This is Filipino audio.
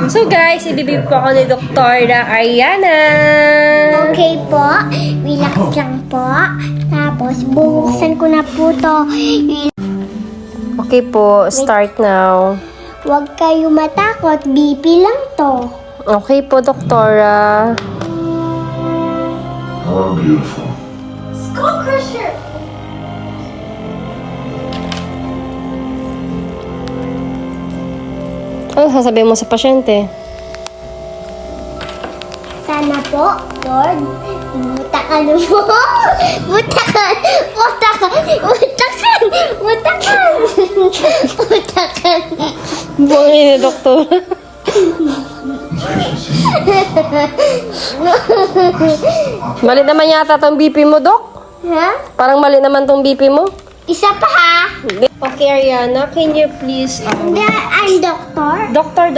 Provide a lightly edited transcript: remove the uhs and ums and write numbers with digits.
So guys, ibibig po ako ni Dr. Ariana. Okay po, relax lang po. Tapos, bubuksan ko na po to. Okay po, start now. Huwag kayo matakot, BP lang to. Okay po, Doktora. How beautiful. Skull Crusher! Ano sasabihin mo sa pasyente? Sana po, Lord, butakan mo po. Butakan! Butakan! Butakan! Butakan! Butakan! Bungin ni Doktor. Mali naman yata tong BP mo, Dok. Ha? Parang mali naman tong BP mo. Isa pa ha? Okay, Ariana, can you please... I'm doctor. Doctor,